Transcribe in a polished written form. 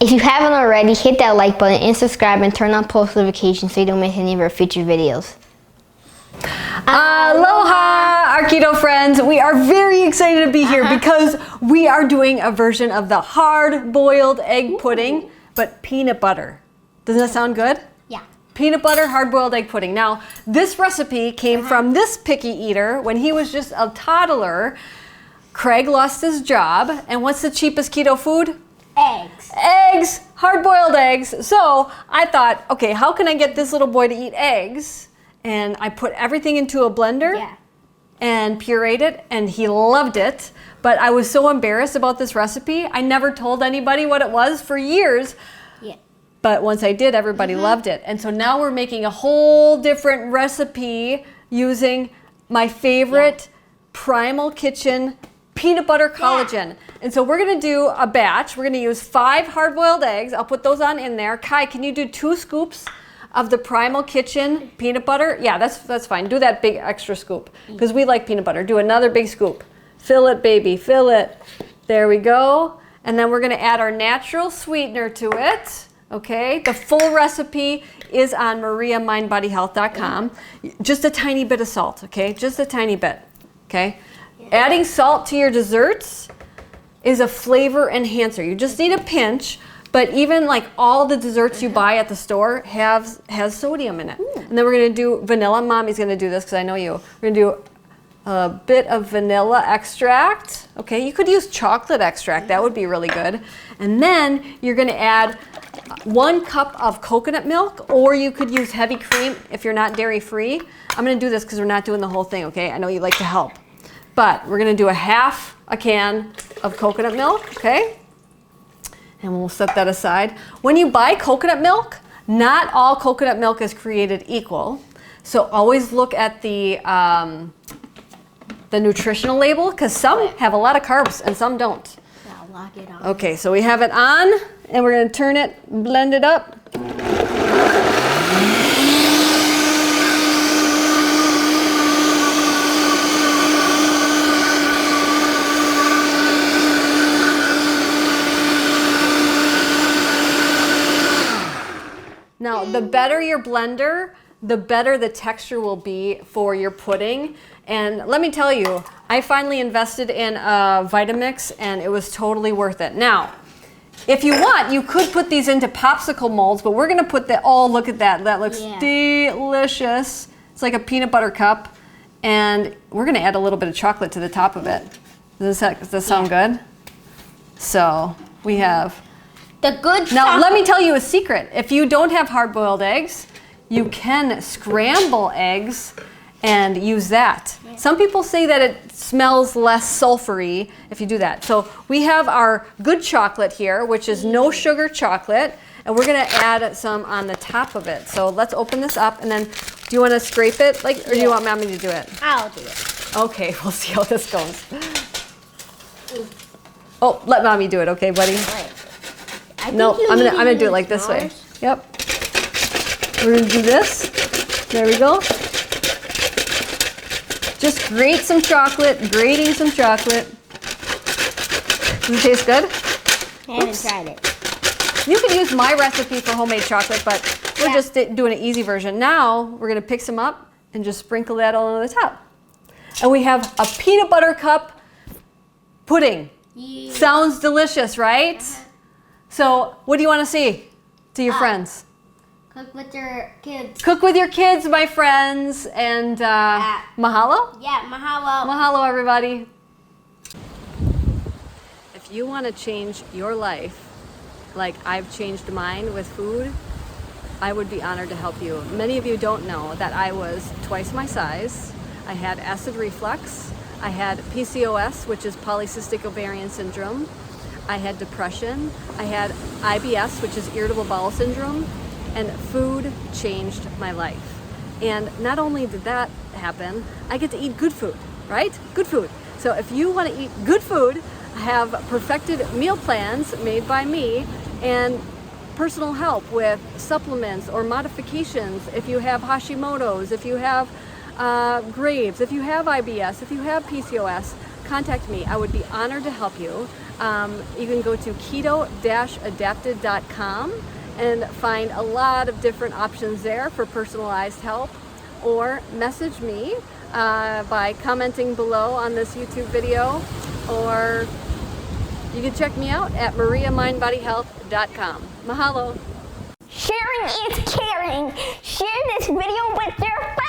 If you haven't already, hit that like button and subscribe and turn on post notifications so you don't miss any of our future videos. Aloha, our keto friends. We are very excited to be here because we are doing a version of the hard-boiled egg pudding, but peanut butter. Doesn't that sound good? Yeah. Peanut butter hard-boiled egg pudding. Now, this recipe came from this picky eater when he was just a toddler. Craig lost his job, and what's the cheapest keto food? Eggs. Eggs, hard-boiled eggs. So I thought, okay, how can I get this little boy to eat eggs? And I put everything into a blender and pureed it, and he loved it. But I was so embarrassed about this recipe. I never told anybody what it was for years. Yeah. But once I did, everybody loved it. And so now we're making a whole different recipe using my favorite Primal Kitchen peanut butter collagen. And so we're gonna do a batch. We're gonna use 5 hard-boiled eggs. I'll put those on in there. Kai, can you do 2 scoops of the Primal Kitchen peanut butter? Yeah, that's fine. Do that big extra scoop because we like peanut butter. Do another big scoop. Fill it, baby, fill it. There we go. And then we're gonna add our natural sweetener to it. Okay, the full recipe is on mariamindbodyhealth.com. Just a tiny bit of salt, okay? Just a tiny bit, okay? Adding salt to your desserts is a flavor enhancer. You just need a pinch. But even like all the desserts you buy at the store has sodium in it. And then we're gonna do vanilla. Mommy's gonna do this because I know you. We're gonna do a bit of vanilla extract. Okay, you could use chocolate extract. That would be really good. And then you're gonna add 1 cup of coconut milk, or you could use heavy cream if you're not dairy free. I'm gonna do this because we're not doing the whole thing, okay? I know you like to help. But we're gonna do a half a can of coconut milk, okay? And we'll set that aside. When you buy coconut milk, not all coconut milk is created equal. So always look at the nutritional label because some have a lot of carbs and some don't. I'll lock it on. Okay, so we have it on and we're gonna turn it, blend it up. Now, the better your blender, the better the texture will be for your pudding. And let me tell you, I finally invested in a Vitamix and it was totally worth it. Now, if you want, you could put these into popsicle molds, but we're gonna put oh, look at that. That looks delicious. It's like a peanut butter cup. And we're gonna add a little bit of chocolate to the top of it. Does this sound good? So we have Now, let me tell you a secret. If you don't have hard-boiled eggs, you can scramble eggs and use that. Some people say that it smells less sulfury if you do that. So we have our good chocolate here, which is no sugar chocolate, and we're gonna add some on the top of it. So let's open this up, and then do you wanna scrape it, or do you want Mommy to do it? I'll do it. Okay, we'll see how this goes. Oh, let Mommy do it, okay, buddy? No, I'm gonna do it like this way. Yep. We're gonna do this. There we go. Just grate some chocolate, grating some chocolate. Does it taste good? I haven't tried it. You can use my recipe for homemade chocolate, but we're just doing an easy version. Now we're gonna pick some up and just sprinkle that all on the top. And we have a peanut butter cup pudding. Yeah. Sounds delicious, right? So, what do you want to see to your friends? Cook with your kids. Cook with your kids, my friends, and mahalo? Yeah, mahalo. Mahalo, everybody. If you want to change your life like I've changed mine with food, I would be honored to help you. Many of you don't know that I was twice my size. I had acid reflux. I had PCOS, which is polycystic ovarian syndrome. I had depression, I had IBS, which is irritable bowel syndrome, and food changed my life. And not only did that happen, I get to eat good food, right? Good food. So if you want to eat good food, I have perfected meal plans made by me and personal help with supplements or modifications if you have Hashimoto's, if you have Graves, if you have IBS, if you have PCOS. contact me. I would be honored to help you. You can go to keto-adapted.com and find a lot of different options there for personalized help, or message me by commenting below on this YouTube video, or you can check me out at mariamindbodyhealth.com. Mahalo. Sharing is caring. Share this video with your friends.